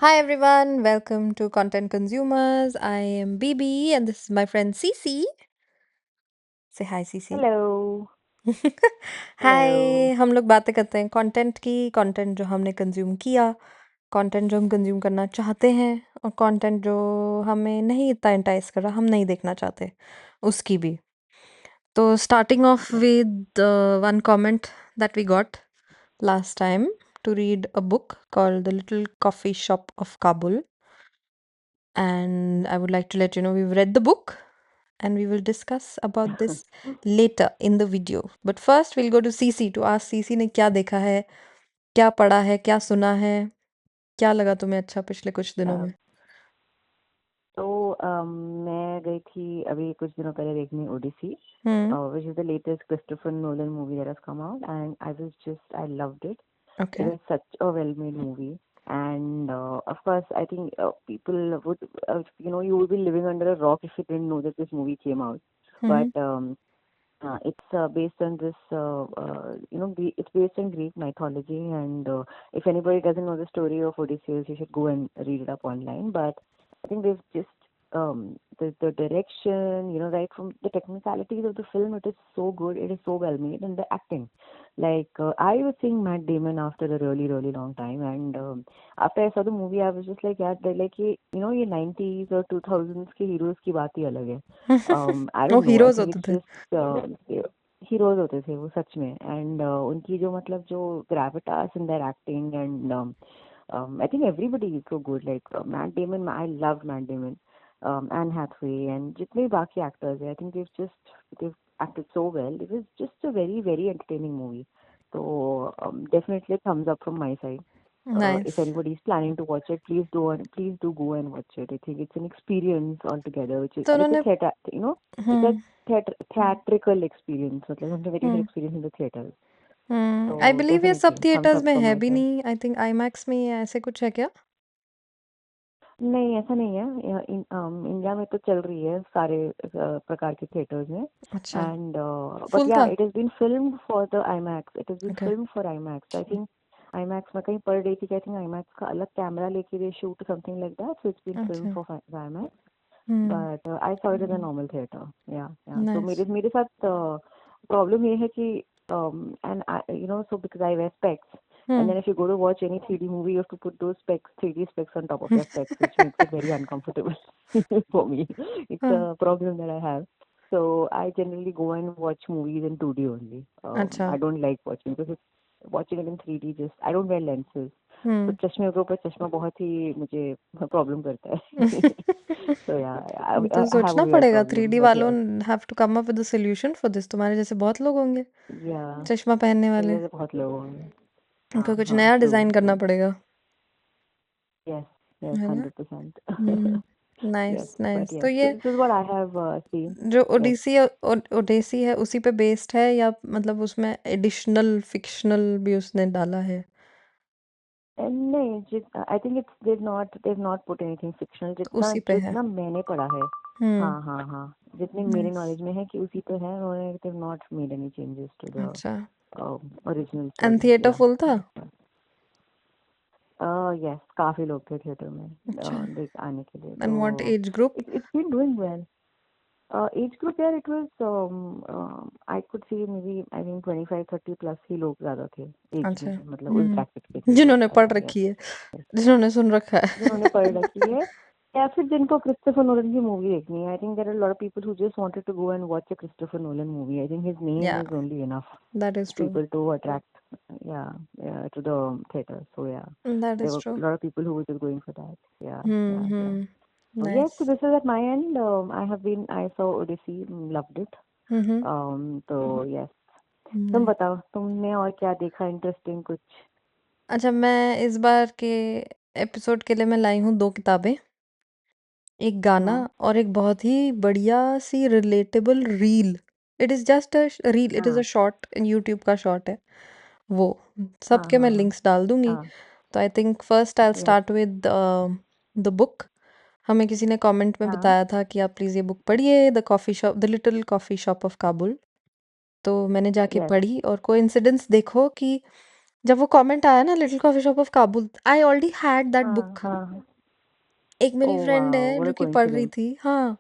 Hi everyone, welcome to Content Consumers. I am BB and this is my friend Cece. Say hi Cece. Hello hello. Hi, हम लोग बातें करते हैं content की, content जो हमने कंज्यूम किया, कंटेंट जो हम कंज्यूम करना चाहते हैं और कंटेंट जो हमें नहीं इतना इंटाइस कर रहा, हम नहीं देखना चाहते, उसकी भी। तो starting of with one comment that we got last time to read a book called The Little Coffee Shop of Kabul. And I would like to let you know we've read the book and we will discuss about this later in the video. But first we'll go to CC to ask CC ने क्या देखा है, क्या पढ़ा है, क्या सुना है, क्या लगा तुम्हें अच्छा पिछले कुछ दिनों अ, में? तो मैं गई थी अभी कुछ दिनों पहले देखने Odissi, Hmm. which is the latest Christopher Nolan movie that has come out, and I loved it. It Okay. was such a well-made movie, and of course, I think people would, you would be living under a rock if you didn't know that this movie came out. Mm-hmm. But it's based on this, it's based on Greek mythology, and if anybody doesn't know the story of Odysseus, you should go and read it up online. But I think they've just the direction, right from the technicalities of the film, it is so good. It is so well made, and the acting. Like I was seeing Matt Damon after a really really long time, and after I saw the movie, I was just like, yeah, they're like ये 90s or 2000s के heroes की बात ही अलग है. I वो don't know. I heroes think होते it's थे. just heroes होते थे वो सच में. एंड उनकी जो मतलब जो Gravitas in their acting and I think everybody is so good. Like Matt Damon, I loved Matt Damon, Anne Hathaway, and जितने बाकी actors हैं, I think they've acted so well. It was just a very very entertaining movie. So definitely a thumbs up from my side. If Nice. anybody is planning to watch it, please do go and watch it. I think it's an experience altogether, which is, तो and it's a उन्होंने theater, it's a hmm theatrical experience. मतलब something that you can hmm experience in the theaters. I So believe ये सब definitely thumbs theatres up में from है my भी side. नहीं. आई think IMAX में ही है, ऐसे कुछ है क्या? नहीं ऐसा नहीं है. इंडिया में तो चल रही है सारे प्रकार के थिएटर्स में. अच्छा. एंड बट फुल या था. It has been filmed for the IMAX. It has been okay. Filmed for IMAX. I think IMAX में कहीं पढ़ रही थी कि आई थिंक आईमैक्स का अलग कैमरा लेके they shoot something like that. So it's been filmed अच्छा. For IMAX. Hmm. But I saw it in a normal theatre. या तो नाइस. मेरे मेरे साथ प्रॉब्लम ये है कि and so because I wear specs, and hmm. then if you go to watch any 3D movie, you have to put those specs, 3D specs on top of your specs, which makes it very uncomfortable for me. It's हाँ. a problem that I have. So I generally go and watch movies in 2D only. अच्छा. I don't like watching because watching it in 3D just I don't wear lenses. तो हम्म. चश्मे के ऊपर चश्मा बहुत ही मुझे problem करता है. So yeah, तो I have सोचना only that पड़ेगा, थ्री problem. डी But वालों yes, have to come up with the solution for this. तुम्हारे जैसे बहुत लोग होंगे yeah, चश्मा पहनने मेरे वाले. जैसे बहुत लोग होंगे. उनको हाँ कुछ हाँ, नया ट्रू डिजाइन करना ट्रू. पड़ेगा. Yes, yes, है ना? 100%. Yes, nice but nice. तो yes, so ये this is what I have seen. जो Yes. ओडेसी है उसी पे बेस्ड है या मतलब उसमें एडिशनल फिक्शनल भी उसने डाला है? And नहीं, I think it's they've not put anything fictional. तो जितना उसी पे है. जितना मैंने पढ़ा है. हम्म. हाँ हाँ हाँ. जितनी मेरे नाइस. नॉलेज में है कि उसी पे है. उन्होंने they've not made any changes to the अच्छा. original and story. Theatre Yeah. Full था? Yes, काफी लोग थे थिएटर में अच्छा. देख आने के लिए. एंड व्हाट तो age group? it's been doing well. Age group there it was I could see maybe I think 25-30 plus ही लोग ज्यादा थे एज अच्छा. में. मतलब उस ब्रैकेट के थे लोग जिन्होंने पढ़ ज्यादा. Yes. रखी है, जिन्होंने सुन रखा है. जिन्होंने पढ़ रखी है या फिर जिनको क्रिस्टोफर नोलन की मूवी देखनी है. I think there are lot of people who just wanted to go and watch a Christopher Nolan movie. I think his name yeah is only enough that is true. people to attract, yeah, yeah, to the theater. So yeah, that there is were true. a lot of people who were just going for that. Yeah, yeah, yeah. So yes, nice. so this is at my end. I saw Odyssey, loved it. हम्म. तो yes. तुम nice. बताओ तुमने और क्या देखा interesting कुछ. अच्छा, मैं इस बार के एपिसोड के लिए मैं लाई हूँ 2 किताबें, एक गाना हाँ और एक बहुत ही बढ़िया सी relatable reel. It is just a reel, it is a हाँ शॉर्ट, यूट्यूब का शॉर्ट है वो. हाँ सबके मैं हाँ हाँ लिंक्स डाल दूँगी. हाँ. तो I think first I will Yes. Start with the book. हमें किसी ने कमेंट में हाँ बताया था कि आप प्लीज़ ये बुक पढ़िए, the little coffee shop of Kabul. तो मैंने जाके yes. पढ़ी और कोइंसिडेंस देखो कि जब वो कमेंट आया ना, little coffee shop of Kabul, I already had that हाँ, बुक। हाँ। एक मेरी ओह फ्रेंड वाओ! है व्हाट जो अ कि पढ़ रही कोइंसिडेंस। थी, हाँ,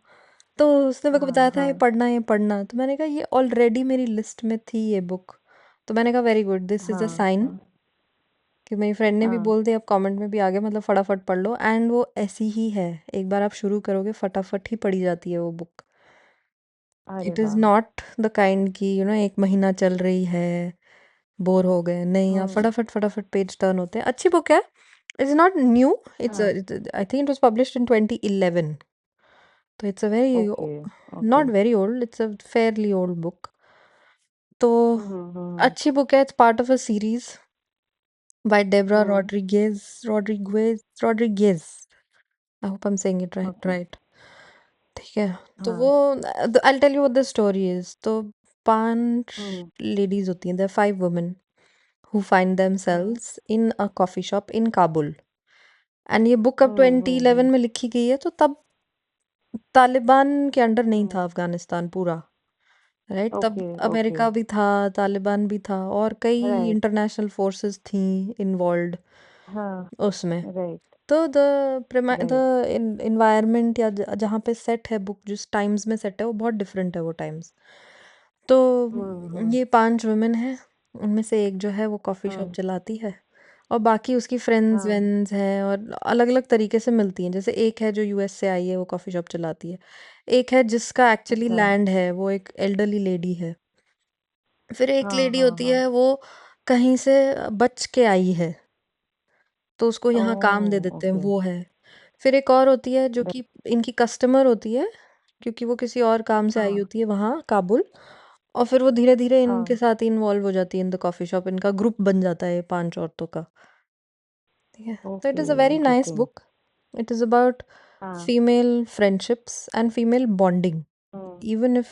तो उसने मेरे को हाँ, बताया था ये हाँ, पढ़ना, ये पढ़ना, तो मैंने कहा ये ऑलरेडी मेरी लिस्ट में थी ये बुक। तो मैंने कहा very good, this is a हाँ, साइन हाँ, कि मेरी फ्रेंड ने भी हाँ। बोल दिया, अब कमेंट में भी आ गया, मतलब फटाफट पढ़ लो। एंड वो ऐसी ही है, एक बार आप शुरू करोगे फटाफट ही पढ़ी जाती है वो बुक। अरे इट इज़ वाह! नॉट द काइंड की एक महीना चल रही है, बोर हो गए, नहीं, आप हुँ, फटाफट फटाफट पेज टर्न होते हैं। अच्छी बुक है। इट्स नॉट न्यू, इट्स हाँ, I think it was published in 2011, तो it's a very, okay, okay. Not very old, it's a fairly old book. तो हुँ, हुँ, हुँ, अच्छी बुक है, it's part of a series by Debra hmm, Rodriguez. I hope I am saying it right okay, right. ठीक है। तो वो, हाँ, I tell you what the story is. तो 5 hmm, ladies होती हैं, देयर 5 वुमेन who find हाँ, themselves in a coffee shop in Kabul। And ये बुक अब हुँ, हुँ, 2011 हुँ, में लिखी गई है, तो तब तालिबान के अंडर नहीं हुँ, था अफगानिस्तान पूरा, राइट? तब ओके, ओके, अमेरिका भी था, तालिबान भी था, और कई राइट, इंटरनेशनल फोर्सेस थी इन्वॉल्व हाँ, उसमें। राइट, तो द राइट, इन्वायरमेंट या जहाँ पे सेट है बुक, जिस टाइम्स में सेट है, वो बहुत डिफरेंट है वो टाइम्स। तो हुँ, हुँ, ये 5 वुमेन हैं, उनमें से एक जो है वो कॉफ़ी शॉप हुँ, चलाती है, और बाकी उसकी फ्रेंड्स हाँ, वेन्स हैं और अलग-अलग तरीके से मिलती हैं। जैसे एक है जो यूएस से आई है, वो कॉफ़ी शॉप चलाती है। एक है जिसका एक्चुअली अच्छा, लैंड है, वो एक एल्डरली लेडी है। फिर एक हाँ, लेडी हाँ, होती हाँ, है, वो कहीं से बच के आई है, तो उसको यहाँ काम दे ओह! देते हैं, ओके, वो है। फिर एक और होती है जो राइट, कि इनकी कस्टमर होती है, क्योंकि वो किसी और काम से आई हाँ, होती है वहाँ काबुल, और फिर वो धीरे-धीरे इनके हाँ, साथ ही इन्वॉल्व हो जाती है इन द कॉफ़ी शॉप, इनका ग्रुप बन जाता है ये 5 औरतों का, ठीक है? तो it okay, is a very nice interesting, book. It is about हाँ, female friendships and female bonding. Hmm, Even if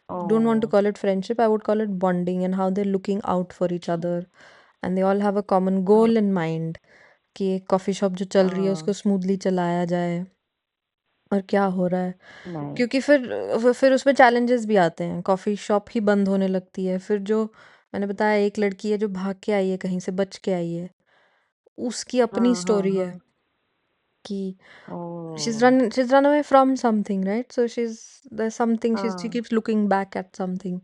you don't want to oh! call it friendship, I would call it bonding, and how they're looking out for each other. And they all have a common हाँ, goal in mind कि एक coffee shop जो चल रही है हाँ, उसको smoothly चलाया जाए, और क्या हो रहा है। नाइस, क्योंकि फिर उसमें चैलेंजेस भी आते हैं, कॉफ़ी शॉप ही बंद होने लगती है। फिर जो मैंने बताया, एक लड़की है जो भाग के आई है, कहीं से बच के आई है, उसकी अपनी हाँ, हाँ, स्टोरी है हाँ, कि she's oh! run she's run away from something, right? So there's something, she हाँ, keeps looking back at something।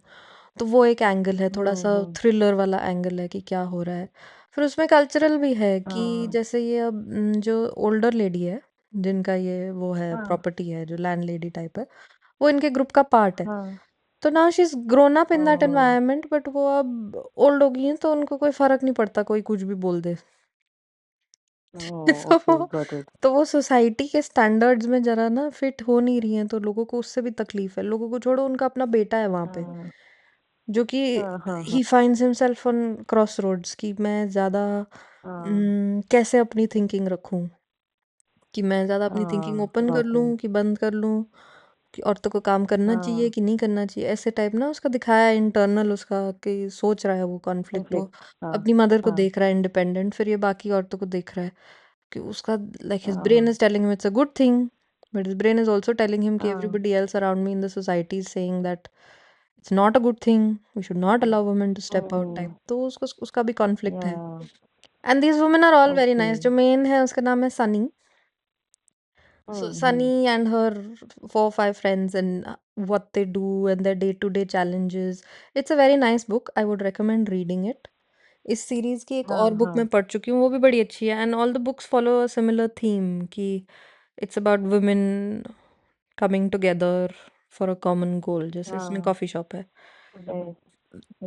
तो वो एक एंगल है, थोड़ा हुँ, सा हुँ, थ्रिलर वाला एंगल है कि क्या हो रहा है। फिर उसमें कल्चरल भी है कि हाँ, जैसे ये अब जो ओल्डर लेडी है, जिनका ये वो है हाँ, प्रॉपर्टी है, जो लैंड लेडी टाइप है, वो इनके ग्रुप का पार्ट है। हाँ, तो now she is grown up in that oh! Environment, but वो अब ओल्ड हो गई हैं, तो उनको कोई फर्क नहीं पड़ता, कोई कुछ भी बोल दे। ओह! तो ओके, गॉट इट, तो वो सोसाइटी के स्टैंडर्ड्स में जरा ना फिट हो नहीं रही हैं, तो लोगों को उससे भी तकलीफ है। लोगों को छोड़ो, उनका अपना बेटा है वहां पे, हाँ, जो कि हाँ, हाँ, हाँ, he finds himself on crossroads, कि मैं ज्यादा हाँ, कैसे अपनी थिंकिंग रखूं, कि मैं ज़्यादा अपनी थिंकिंग हाँ, ओपन कर गॉट लूँ इट, कि बंद कर लूँ, कि औरतों को काम करना चाहिए हाँ, कि नहीं करना चाहिए, ऐसे टाइप ना उसका दिखाया है इंटरनल उसका, कि सोच रहा है वो कॉन्फ्लिक्ट, वो कॉन्फ्लिक्ट, हाँ, अपनी मदर को हाँ, देख रहा है इंडिपेंडेंट, फिर ये बाकी औरतों को देख रहा है कि उसका, लाइक हिज ब्रेन हाँ, is telling him it's a good thing, but his brain is also telling him कि हाँ, everybody else around me in the society is saying that it's not a good thing, we should not hmm, allow women to step out type, hmm, तो उसको उसका भी conflict या है। And these women are all very okay, nice. जो main है उसका नाम है Sunny. So hmm, hmm, Sunny and her 4 or 5 friends, and what they do and their day-to-day challenges. It's a very nice book. I would recommend reading it. इस series की एक हाँ, और बुक हाँ, मैं पढ़ चुकी हूँ, वो भी बड़ी अच्छी है, and all the books follow a similar theme कि it's about women coming together for a common goal, जैसे इसमें हाँ, कॉफी शॉप है। राइट,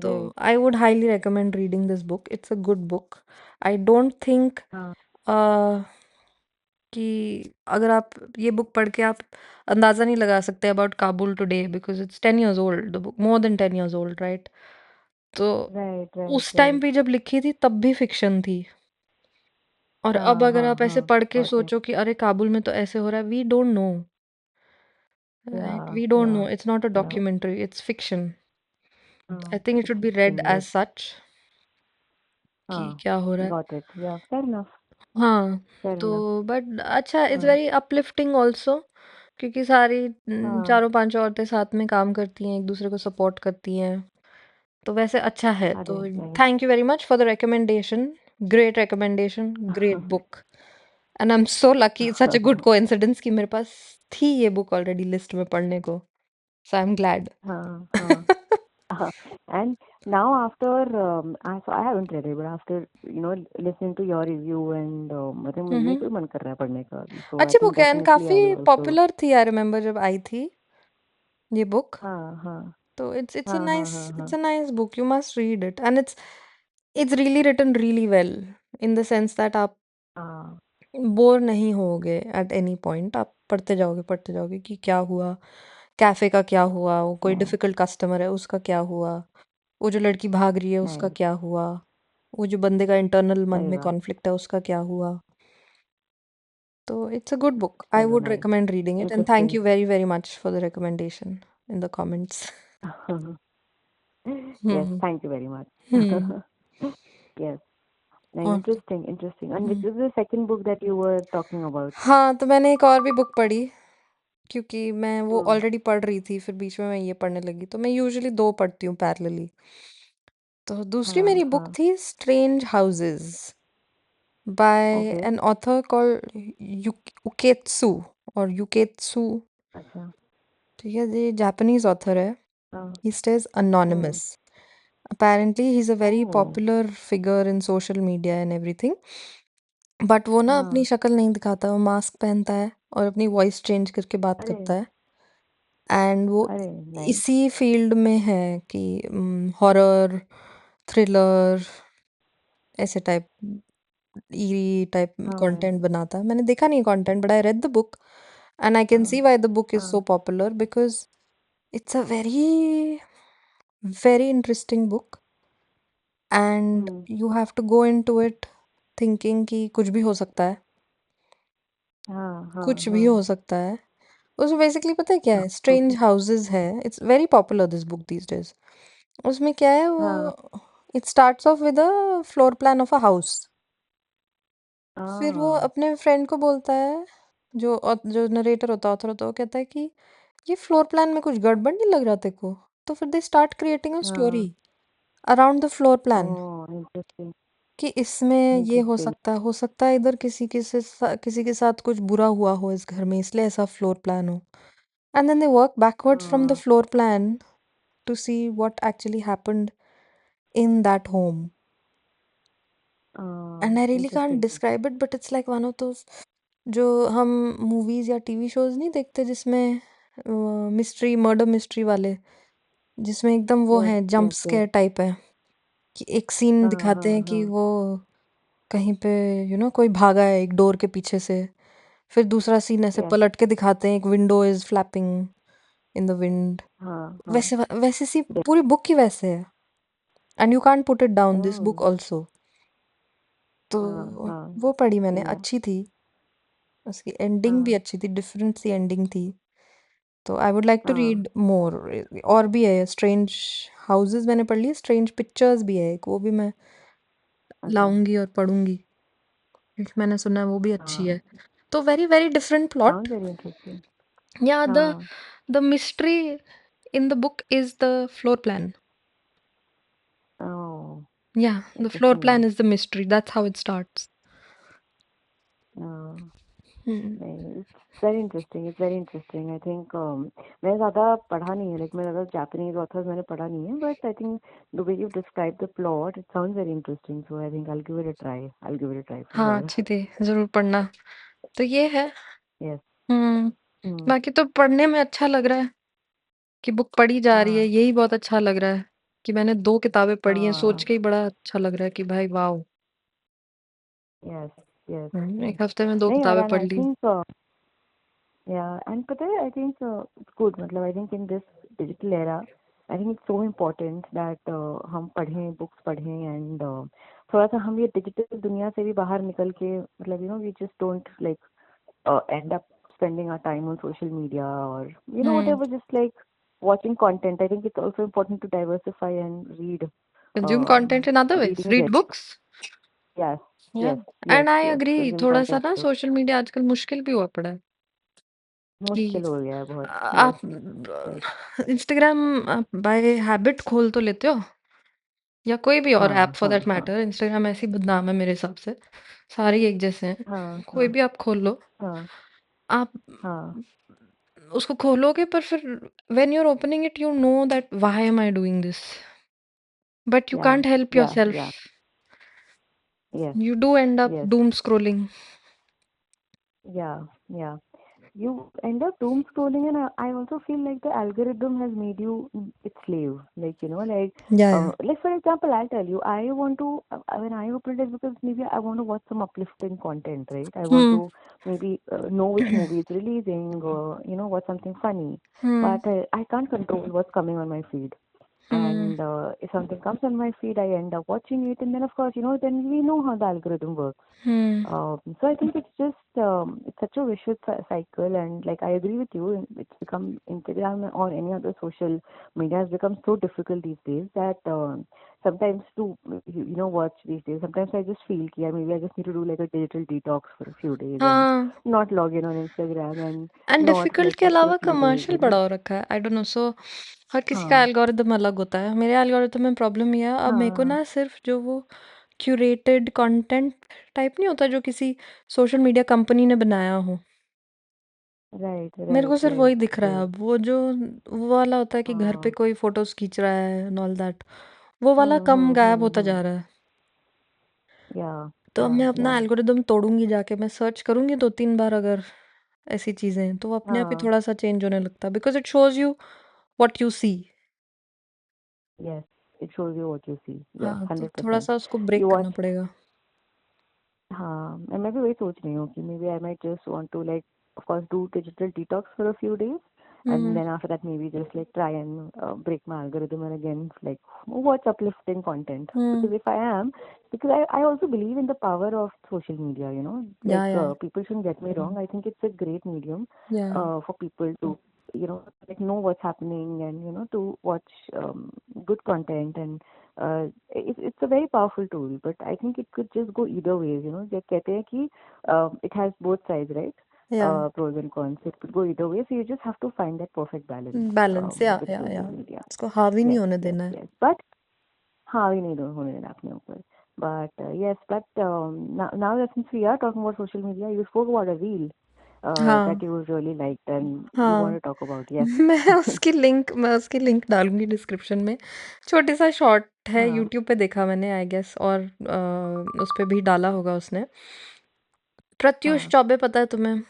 तो right, I would highly recommend reading this book, it's a good book. I don't think हाँ, कि अगर आप ये बुक पढ़ के आप अंदाज़ा नहीं लगा सकते about Kabul today, because it's 10 years old, the book more than 10 years old, right? तो राइट, राइट, उस टाइम राइट, पे जब लिखी थी तब भी फ़िक्शन थी, और अब हाँ, अगर हाँ, आप ऐसे हाँ, पढ़ के गॉट इट, सोचो कि अरे काबुल में तो ऐसे हो रहा है, we don't know, yeah, right? We don't yeah, no, it's not a yeah, documentary, it's fiction. I हाँ, think it it's should be read fiction, as yes, such कि हाँ, क्या हो रहा है। Got it, yeah, fair enough, हाँ, fair enough, तो but अच्छा, इट्स हाँ, वेरी अपलिफ्टिंग ऑल्सो, क्योंकि सारी हाँ, चारों 5 औरतें साथ में काम करती हैं, एक दूसरे को सपोर्ट करती हैं, तो वैसे अच्छा है। अरे तो नहीं। Thank you very much for the recommendation. Great recommendation, great book. And I am so lucky, such a good coincidence कि मेरे पास थी ये बुक ऑलरेडी लिस्ट में पढ़ने को। सो आई एम ग्लैड। हाँ हाँ। And now after I haven't read it, but after listening to your review and I think मेरे हम्म। को भी मन कर रहा है पढ़ने का अभी, so I अच्छी think बुक है एंड definitely काफी I will also. पॉपुलर थी, आई रिमेम्बर जब आई थी ये बुक। हाँ हाँ तो इट्स अ हाँ हाँ नाइस, हाँ इट्स हाँ a nice book, you must read it. And it's really written really well, in the sense that आप हाँ। बोर नहीं होगे एट एनी पॉइंट। आप पढ़ते जाओगे कि क्या हुआ, कैफे का क्या हुआ, वो कोई Yeah, डिफिकल्ट कस्टमर है उसका क्या हुआ, वो जो लड़की भाग रही है उसका नहीं, क्या हुआ, वो जो बंदे का इंटरनल मन सही में बात। कॉन्फ्लिक्ट है उसका क्या हुआ। तो इट्स अ गुड बुक, आई चलो would nice, recommend reading it. And thank interesting. You very very much for the recommendation in the comments. Yes, hmm. thank you very much. Hmm. Yes, नहीं, और interesting, interesting. And which hmm. is the second book that you were talking about? हाँ, तो मैंने एक और भी book पढ़ी, क्योंकि मैं वो हम्म। ऑलरेडी पढ़ रही थी, फिर बीच में मैं ये पढ़ने लगी। तो मैं यूजुअली दो पढ़ती हूँ पैरेलली। तो दूसरी मेरी हाँ बुक हाँ। थी strange houses by okay. An author called Uketsu, और युकेत्सु। अच्छा। ठीक है, ये जापानीज ऑथर है। हाँ। He stays hmm. Anonymous. apparently he's a very oh. popular figure in social media and everything, but वो ना अपनी हाँ। शक्ल नहीं दिखाता, वो मास्क पहनता है और अपनी वॉइस चेंज करके बात अरे। करता है। एंड वो अरे नाइस। इसी फील्ड में है कि हॉरर, थ्रिलर, ऐसे टाइप, ईरी टाइप हाँ कंटेंट बनाता है। मैंने देखा नहीं content, but I read the book and I can see हाँ why the book is so हाँ। Popular, because it's a very very interesting book and hmm. You have to go into it thinking कि कुछ भी हो सकता है, हाँ हाँ कुछ भी हाँ हो सकता है। उसमें बेसिकली पता है क्या है, स्ट्रेंज हाउसेस है। It's very popular this book these days. उसमें क्या है, हाँ। वो it starts of with a floor plan of a house. फिर वो हाँ अपने फ्रेंड को बोलता है, जो नरेटर होता है, ऑथर होता है, वो कहता है कि ये फ्लोर प्लान में कुछ गड़बड़ नहीं लग रहा तेरे को। तो फिर they start creating a story हाँ। Around the floor plan, oh, interesting. कि इसमें ये इंटरेस्टिंग। हो सकता है इधर किसी के साथ कुछ बुरा हुआ हो इस घर में, इसलिए ऐसा फ्लोर प्लान हो। And then they work backwards from the हाँ। Floor plan to see what actually happened in that home. And I really can't interesting. Describe it, but it's like one of those जो हम movies या TV shows नहीं देखते जिसमें mystery, murder mystery वाले, जिसमें एकदम वो यस है, jump yes yes. Square type है, कि एक सीन हाँ दिखाते हाँ हैं कि हाँ। वो कहीं पे कोई भागा है एक डोर के पीछे से, फिर दूसरा सीन ऐसे यस। पलट के दिखाते हैं, एक window is flapping in the wind. हाँ हाँ। वैसे सी पूरी बुक ही वैसे है। And you can't put it down, this oh. Book also. तो हाँ हाँ। वो पढ़ी मैंने, सही है। अच्छी थी। उसकी एंडिंग भी हाँ अच्छी थी, डिफरेंट सी एंडिंग थी। तो आई वुड लाइक टू हाँ। Read more. और भी है, स्ट्रेंज हाउसेस मैंने पढ़ ली, स्ट्रेंज पिक्चर्स भी है एक, वो भी मैं अच्छा। लाऊंगी और पढ़ूंगी, क्योंकि मैंने सुना है वो भी अच्छी हाँ। है। तो very very different plot. Sound very interesting. Yeah हाँ। The mystery in the book is the floor plan. Oh. Yeah the floor interesting है। Plan is the mystery, that's how it starts. हाँ। हम्म। नहीं, it's very interesting, it's very interesting. I think मैंने ज़्यादा पढ़ा नहीं है, like मैं ज़्यादा जापानीज ऑथर्स मैंने पढ़ा नहीं है, but I think the way you describe the plot, it sounds very interesting, so I think I will give it a try, I will give it a try for हाँ, sure. अच्छी थी, जरूर पढ़ना। तो ये है। यस। हम्म। हम्म। बाकी तो पढ़ने में अच्छा लग रहा है कि बुक पढ़ी जा रही है, हाँ यही बहुत अच्छा लग रहा है कि मैंने दो किताबें पढ़ी हैं, सोच हाँ। के ही बड़ा अच्छा लग रहा है कि भाई वाह। Yes yes yes. एक हफ्ते में दो नहीं यार, किताबें एंड पढ़ आई ली। थिंक yeah, and पता है, I think it's good, मतलब I think in this digital era, I think it's so important that हम पढ़ें, books पढ़ें, and थोड़ा सा हम ये digital दुनिया से भी बाहर निकल के, मतलब we just don't like end up spending our time on social media or hmm. whatever, just like watching content. I think it's also important to diversify and read. Consume content Um, in other ways, reading is read it. Books. Yes या yes yes and I yes, agree, consume थोड़ा सा content ना तो social media आजकल मुश्किल भी हुआ पड़ा है कि मुश्किल हो गया है बहुत। Yes आप yes। इंस्टाग्राम बाय हैबिट खोल तो लेते हो, या कोई भी और ऐप हाँ फॉर हाँ दैट हाँ मैटर। इंस्टाग्राम ऐसी बदनाम है मेरे हिसाब से, सारे एक जैसे हैं। हाँ कोई हाँ भी आप खोल लो, हाँ आप हाँ उसको खोलोगे पर फिर when you are opening it you know that why am I doing this, but you या कांट हेल्प या योरसेल्फ, या yes you do end up yes doom scrolling. yeah yeah you end up doom scrolling, and I also feel like the algorithm has made you its slave, like Yeah, yeah. like for example, I'll tell you, I want to when I open it, because maybe I want to watch some uplifting content, right? I want Hmm. to maybe know which movie is releasing, or watch something funny, Hmm. but I can't control what's coming on my feed. Hmm. And if something comes on my feed, I end up watching it, and then of course, then we know how the algorithm works. Hmm. So I think it's just it's such a vicious cycle, and like I agree with you, it's become Instagram or any other social media has become so difficult these days that sometimes to watch these days. Sometimes I just feel yeah, maybe I just need to do like a digital detox for a few days and हाँ, not log in on Instagram and and not difficult like के for a अलावा few days, commercial बड़ा हो रखा है। I don't know, सो हर किसी का हाँ एल्गोरिदम अलग होता है। मेरे एल्गोरिदम में प्रॉब्लम ये है, अब मेरे को हाँ ना सिर्फ जो वो क्यूरेटेड कंटेंट टाइप नहीं होता जो किसी सोशल मीडिया कंपनी ने बनाया हो, राइट मेरे को राइट सिर्फ वही राइट दिख रहा है। राइट अब वो जो वो वाला होता है कि घर पे हाँ कोई फोटोज खींच रहा है एंड ऑल दैट, वो वाला कम गायब होता जा रहा है। या तो अब या मैं या अपना एल्गोरिदम तोड़ूंगी, जाके मैं सर्च करूंगी 2-3 बार, अगर ऐसी चीजें तो वो अपने आप ही हाँ थोड़ा सा चेंज होने लगता है, because it shows you what you see. Yes, it shows you what you see. Yes, हाँ, तो थोड़ा 100%. सा उसको You ब्रेक करना watch. पड़ेगा। हाँ, मैं भी वही सोच रही हूँ कि maybe I might just want to like, of course, do digital detox for a few days, and hmm. then after that maybe just like try and break my algorithm and again like watch uplifting content. Hmm. Because if I am, because I also believe in the power of social media. या Like या people shouldn't get me wrong. I think it's a great medium या for people to like know what's happening and to watch good content, and it's a very powerful tool, but I think it could just go either ways. They कहते हैं कि it has both sides, right? या Pros and cons. It could go either way, so you just have to find that perfect balance balance, with या social media. इसको हावी नहीं Yes, होने yes, देना है। yes. But हाँ, we need होने देना अपने ऊपर. But yes, but now that since we are talking about social media, you spoke about a reel that हाँ you really liked and you want हाँ। to talk about. Yes. मैं उसकी link डालूंगी description में। छोटी सा शॉर्ट है, हाँ यूट्यूब पे देखा मैंने आई गेस, और उस पे भी डाला होगा उसने। प्रत्युष हाँ चौबे पता है तुम्हें?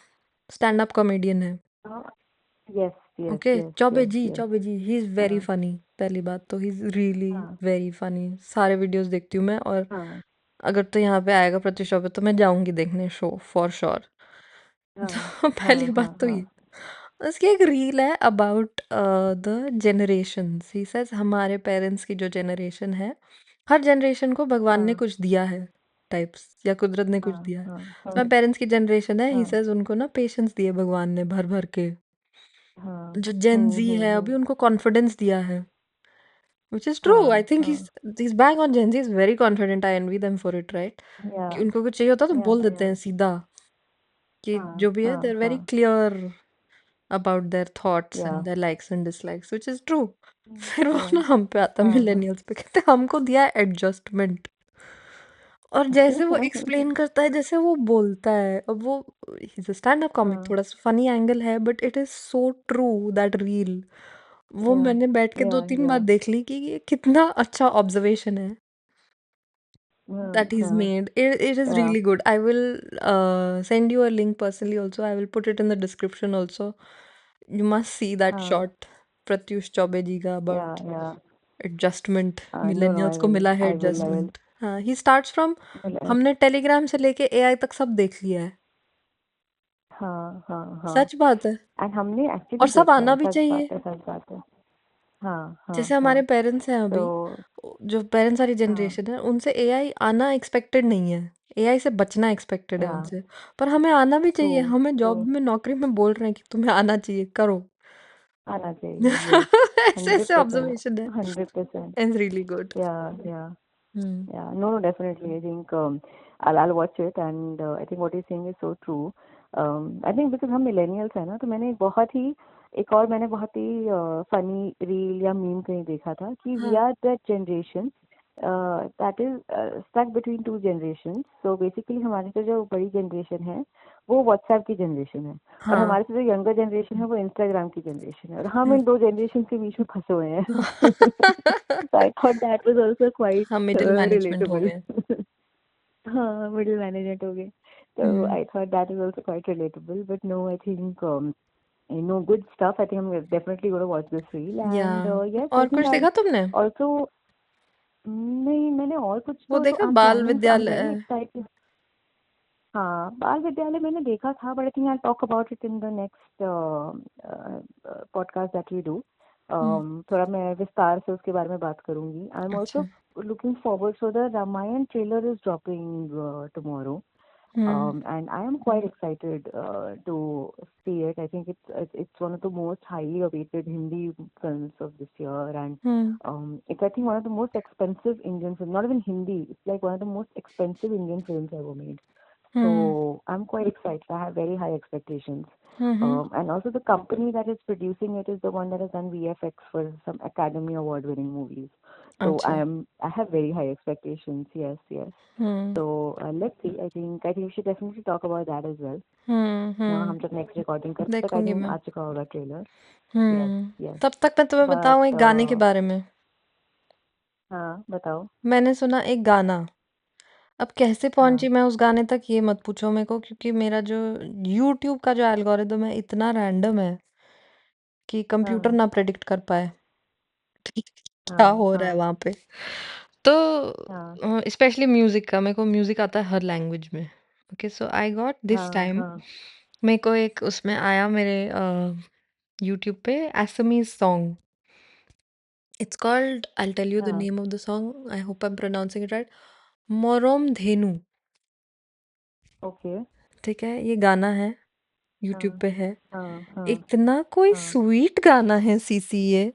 स्टैंड अप कॉमेडियन है। हाँ. Yes, yes, okay, yes, Choubey yes, ji, yes. Choubey ji, he is very हाँ फनी। पहली बात तो ही इज़ रियली हाँ वेरी फनी। सारे वीडियोस देखती हूँ मैं, और हाँ अगर तो यहाँ पे आएगा प्रत्युष चौबे तो मैं जाऊंगी देखने शो फॉर श्योर। हाँ तो पहली हाँ बात हाँ तो हाँ ये, उसकी एक रील है about the generations. He says हमारे पेरेंट्स की जो जनरेशन है, हर जनरेशन को भगवान ने हाँ कुछ दिया है, टाइप्स, या कुदरत ने कुछ हाँ दिया है। हाँ हाँ तो पेरेंट्स की जनरेशन है, ही हाँ सेज उनको ना पेशेंस दिए भगवान ने भर भर के। हाँ जो जेन जी है अभी, उनको कॉन्फिडेंस दिया है, व्हिच इज ट्रू। आई हाँ थिंक हाँ he's back on Gen Z, is very confident. I envy them for it, right? या कि उनको कुछ चाहिए होता है तो या बोल देते या हैं सीधा, कि हाँ जो भी है हाँ दे आर वेरी हाँ क्लियर अबाउट देयर थॉट्स या and their likes and dislikes, which is true. फिर वो या ना हम पे आता है, हाँ हाँ मिलेनियल्स पे, कहते हैं हमको दिया है एडजस्टमेंट। और जैसे वो एक्सप्लेन करता है, जैसे वो बोलता है, अब वो is a stand up comic, हाँ थोड़ा सा फनी एंगल है, but it is so true that reel. वो या मैंने बैठ के या 2-3 बार या देख ली कि ये कितना अच्छा ऑब्जर्वेशन है हाँ that he's हाँ made. It is या really good. I will send you a link personally also. I will put it in the description also. You must see that हाँ shot प्रत्युष चौबे जी का about या adjustment. no no Millennials को मिला है I will adjustment. हाँ, he starts from, हमने Telegram से लेके एआई तक सब देख लिया है। हाँ हाँ हाँ. सच बात है, एंड हमने और एक्चुअली सब देखा आना है, भी सच चाहिए। बात है, सच बात है. हाँ हाँ जैसे हमारे हाँ. पेरेंट्स हैं तो अभी, जो पेरेंट्स वाली हाँ जनरेशन है, उनसे एआई आना एक्सपेक्टेड नहीं है, एआई से बचना एक्सपेक्टेड है या उनसे। पर हमें आना भी ट्रू चाहिए, हमें ट्रू. जॉब में नौकरी में बोल रहे हैं कि तुम्हें आना चाहिए, करो। आना चाहिए. यस. ऐसे हंड्रेड ऐसे परसेंट ऑब्जर्वेशन है, 100%. It's really good. या या. हम्म। Yeah, no, no, definitely. I think I'll watch it, and I think what he's saying is so true. I think because हम millennials हैं ना, तो मैंने बहुत ही funny reel या meme कहीं देखा था कि we हाँ are that generation that is stuck between two generations. So basically हमारी तो जो बड़ी जनरेशन है वो व्हाट्सएप की जनरेशन है और हाँ हमारे से जो यंगर जनरेशन है वो इंस्टाग्राम की जनरेशन है और हम इन दो जनरेशन के बीच में फंसे हुए हैं. So I thought that was also quite हम मिडिल मैनेजमेंट हो relatable. गए. हाँ, मिडिल मैनेजमेंट हो गए. So hmm. I thought that is also quite relatable. But no, I think good stuff. I think I'm definitely going to watch this reel. या And yes, I और think कुछ I've देखा तुमने? also नहीं मैंने और कुछ वो तो देखा I'm बाल planning. I'm very विद्यालय? excited. हाँ, बाल विद्यालय मैंने देखा था, but I think I'll talk about it in the next podcast that we do. हम्म. थोड़ा मैं विस्तार से उसके बारे में बात करूंगी. I'm अच्छा. also looking forward. So the Ramayan trailer is dropping tomorrow. Hmm. And I am quite excited to see it. I think it's one of the most highly awaited Hindi films of this year, and hmm. it's I think one of the most expensive Indian films. Not even Hindi. It's like one of the most expensive Indian films ever made. Hmm. So I'm quite excited. I have very high expectations. Hmm. And also the company that is producing it is the one that has done VFX for some Academy Award-winning movies. So अच्छा. I have very high expectations. Yes, yes. Hmm. So let's see. I think we should definitely talk about that as well. हाँ, हम्म. हम जब next recording करें तब तक I देखूंगी think मैं. आ चुका होगा trailer. Yes, हम्म. yes. तब तक मैं तुम्हें But बताऊं एक गाने के बारे में. हाँ, बताओ. मैंने सुना एक गाना. अब कैसे हाँ, पहुंची मैं उस गाने तक ये मत पूछो मेरे को, क्योंकि मेरा जो यूट्यूब का जो एल्गोरिदम है इतना रैंडम है कि कंप्यूटर हाँ, ना प्रेडिक्ट कर पाए क्या हाँ, हो रहा है हाँ, वहां पे. हाँ, तो स्पेशली म्यूजिक का, मेरे को म्यूजिक आता है हर लैंग्वेज में. Okay, so I got this हाँ, टाइम. हाँ, मेरे को एक उसमें आया मेरे यूट्यूब पे Assamese song. It's called, I tell you the हाँ. Name of the song, I hope I am pronouncing it right. Morom Dhenu. Okay. ठीक है, ये गाना है, यूट्यूब हाँ, पे है. हाँ, हाँ, इतना कोई हाँ. स्वीट गाना है सीसी ये.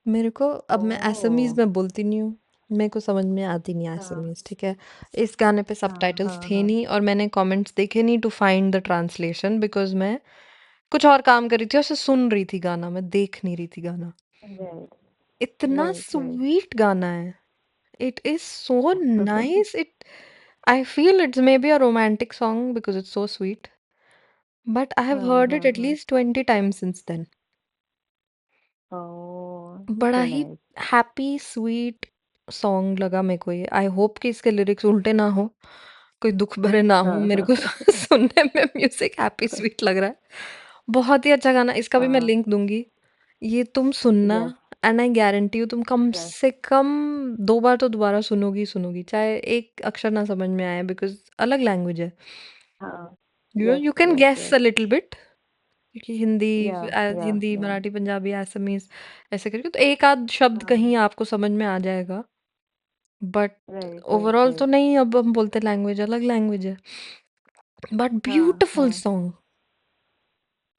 मेरे को, अब मैं असमीज Oh. में बोलती नहीं हूँ, मेरे को समझ में आती नहीं है हाँ, असमीज. ठीक है, इस गाने पे हाँ, सबटाइटल्स हाँ, थे हाँ. नहीं और मैंने कमेंट्स देखे नहीं to find the translation, because मैं कुछ और काम कर रही थी और उसे सुन रही थी गाना, मैं देख नहीं रही थी गाना. Right, इतना right, right. स्वीट गाना है. It is so nice. It, I feel it's may be a romantic song because it's so sweet, but I have हाँ, हर्ड इट हाँ, हाँ. At least 20 times since then. Oh, बड़ा so ही nice. Happy sweet song लगा मेरे को ये. I hope कि इसके लिरिक्स उल्टे ना हो, कोई दुख भरे ना हो. हाँ, मेरे हाँ, को सुनने में म्यूजिक हैप्पी स्वीट लग रहा है. बहुत ही अच्छा गाना, इसका भी मैं हाँ. लिंक दूंगी. ये तुम सुनना, Yes, and I guarantee you तुम कम yes. से कम 2 बार तो दोबारा सुनोगी सुनोगी, चाहे एक अक्षर ना समझ में आए, बिकॉज अलग लैंग्वेज है. हाँ. Yes, you can yes, guess yes. A little bit, क्योंकि Hindi, Yeah, yeah, Hindi yeah. Marathi Punjabi Assamese ऐसे करके तो एक आध शब्द हाँ. कहीं आपको समझ में आ जाएगा, but Right, right, overall right. तो नहीं. अब हम बोलते लैंग्वेज अलग लैंग्वेज है, बट हाँ, ब्यूटिफुल हाँ. सॉन्ग.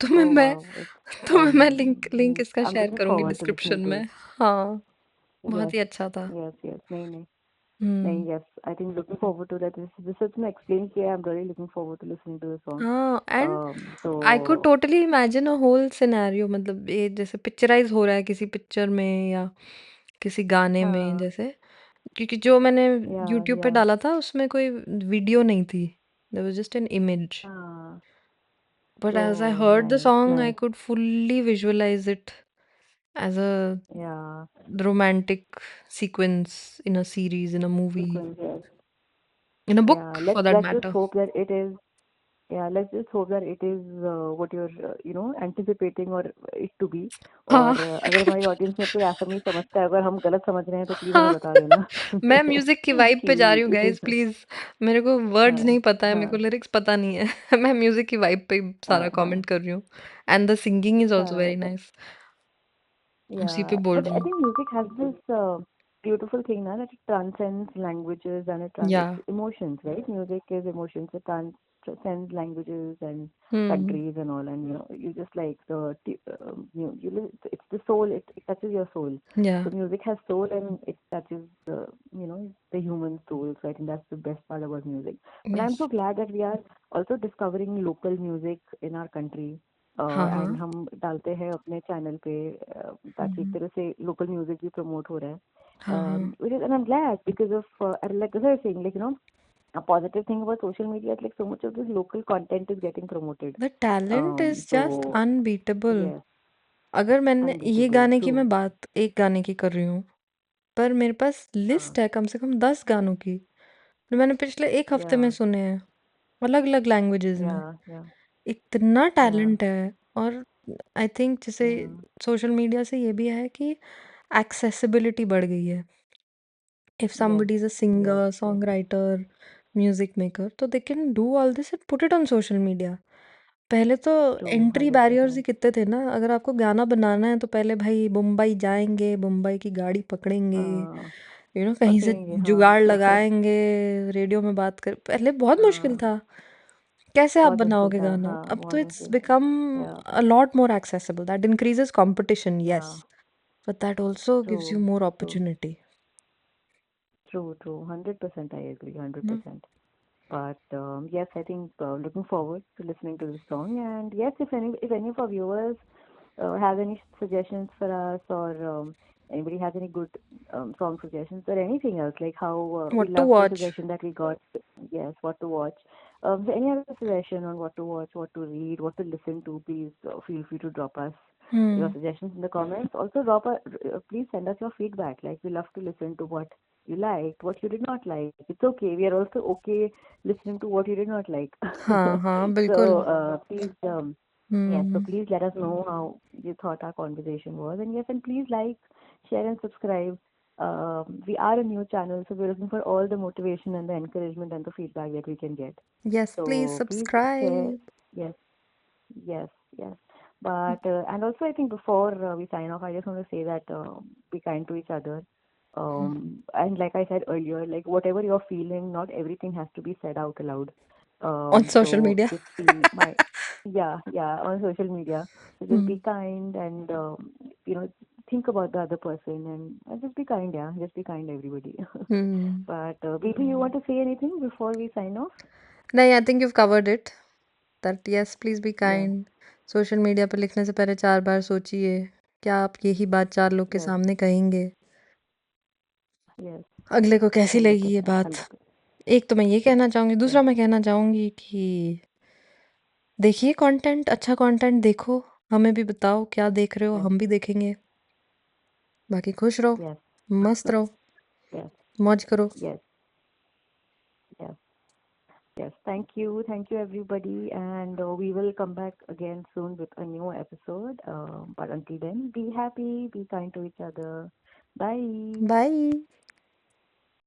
तुम्हें Oh मैं wow, it's तुम्हें मैं लिंक लिंक इसका I'm शेयर looking करूंगी forward to description listening to में. it. हाँ, बहुत Yes, ही अच्छा था. yes, yes. नहीं नहीं हम्म. नहीं. Yes, I think looking forward to that. This is my explain किया. I'm really looking forward to listening to the song. हाँ, and So I could totally imagine a whole scenario, मतलब ये जैसे picturise हो रहा है किसी पिक्चर में या किसी गाने में हाँ. जैसे. क्योंकि जो मैंने Yeah, यूट्यूब पे yeah. डाला था उसमें कोई वीडियो नहीं थी, there was just an image. हाँ. But as I Oh, heard the nice, song I nice. Could fully visualise it as a Yeah, romantic sequence in a series, in a movie, sequence, yes. in a Yeah, book for that let's just matter. hope that it is. Yeah, let's just hope that it is what you're anticipating or it to be. हाँ. और अगर हमारी audience में कोई ऐसा नहीं समझता है, अगर हम गलत समझ रहे हैं तो प्लीज हमें हाँ. बता देना. मैं म्यूजिक की वाइब पे जा रही कि हूँ it is. Guys, please. मेरे को वर्ड्स हाँ, नहीं पता है, मेरे को हाँ, लिरिक्स पता नहीं है. मैं म्यूजिक की वाइब पे ही हाँ, सारा हाँ, कमेंट कर रही हूँ. And the singing is also हाँ. Very nice. उसी पे Yeah, बोल but रही I हूँ. think music has this beautiful thing now that it transcends languages and या. it's emotions, right? Music is emotions. It transcends languages and hmm. countries and all, and you just like it's the soul. It touches your soul. या. So music has soul and it touches the human soul. So I think that's the best part about music. But I'm yes. so glad that we are also discovering local music in our country. हाँ, and हाँ। हम डालते हैं अपने channel पे, ताकि एक तरह से लोकल म्यूजिक भी प्रमोट हो रहा है. हाँ, हाँ। Which is, and I'm glad because of like as I was saying, like a positive thing about social media is like so much of this local content is getting promoted. The talent is just So unbeatable. yes, अगर मैंने ये unbeatable, गाने की true. मैं बात एक गाने की कर रही हूँ, पर मेरे पास हाँ, लिस्ट है कम से कम 10 गानों की, जो मैंने पिछले 1 हफ्ते में yeah, सुने हैं, अलग-अलग लैंग्वेजेज़ में। yeah, yeah, इतना yeah, टैलेंट है। और आई थिंक जैसे yeah. सोशल मीडिया से ये भी है कि एक्सेसिबिलिटी बढ़ गई है। If Yes, somebody is a yes, singer, yes. Songwriter, music maker, तो they can do all this and put it on social media. पहले तो True, एंट्री बैरियर्स ही 100%. कितने थे ना। अगर आपको गाना बनाना है तो पहले भाई मुंबई जाएँगे, मुंबई की गाड़ी पकड़ेंगे, हाँ, कहीं से पकड़ेंगे, हाँ. जुगाड़ लगाएँगे, रेडियो में बात कर पहले बहुत मुश्किल हाँ, था। कैसे आप बहुत मुश्किल बनाओगे था, गाना? हाँ, अब तो बहुत इट्स मुश्किल. Become Yeah, a lot more accessible. That increases competition, yeah, yes, but that also gives you true, more true, opportunity. true, true. 100% I agree, hmm, 100%. But yes, I think looking forward to listening to this song. And yes, if any of our viewers have any suggestions for us, or anybody has any good song suggestions or anything else, like how we what to loved the watch? suggestion that we got. Yes, what to watch. So any other suggestion on what to watch, what to read, what to listen to, please feel free to drop us your hmm, suggestions in the comments. Also, please send us your feedback. Like, we love to listen to what you liked, what you did not like. It's okay. We are also okay listening to what you did not like. हाँ, हाँ, So बिल्कुल। please, yes, so hmm, please let us know how you thought our conversation was. And yes, and please like, share, and subscribe. We are a new channel, so we're looking for all the motivation and the encouragement and the feedback that we can get. Yes please So please share. Subscribe. Yes, yes, yes. But and also, I think before we sign off, I just want to say that be kind to each other. And like I said earlier, like whatever you're feeling, not everything has to be said out loud. On social So media. just be my, yeah, yeah, on social media. So just be hmm, kind, and you know, think about the other person, and just be kind, yeah, just be kind, everybody. Hmm. But Bibi, you want to say anything before we sign off? नहीं, I think you've covered it, that yes, please be Yes, kind. Social media पे लिखने से पहले 4 बार सोचिए, क्या आप यही बात 4 लोग के yes, सामने कहेंगे? yes, अगले को कैसी लगेगी ये 100%, बात? 100%. एक तो मैं ये कहना चाहूँगी, Yes, दूसरा मैं कहना चाहूँगी कि देखिए कंटेंट, अच्छा कंटेंट देखो, हमें भी बताओ क्या देख रहे हो, yes, हम भी देखेंगे। बाकी खुश रहो, yes, मस्त रहो, yes, मौज करो। yes, yes. Yes, thank you everybody, and we will come back again soon with a new episode. But until then, be happy, be kind to each other. Bye. Bye.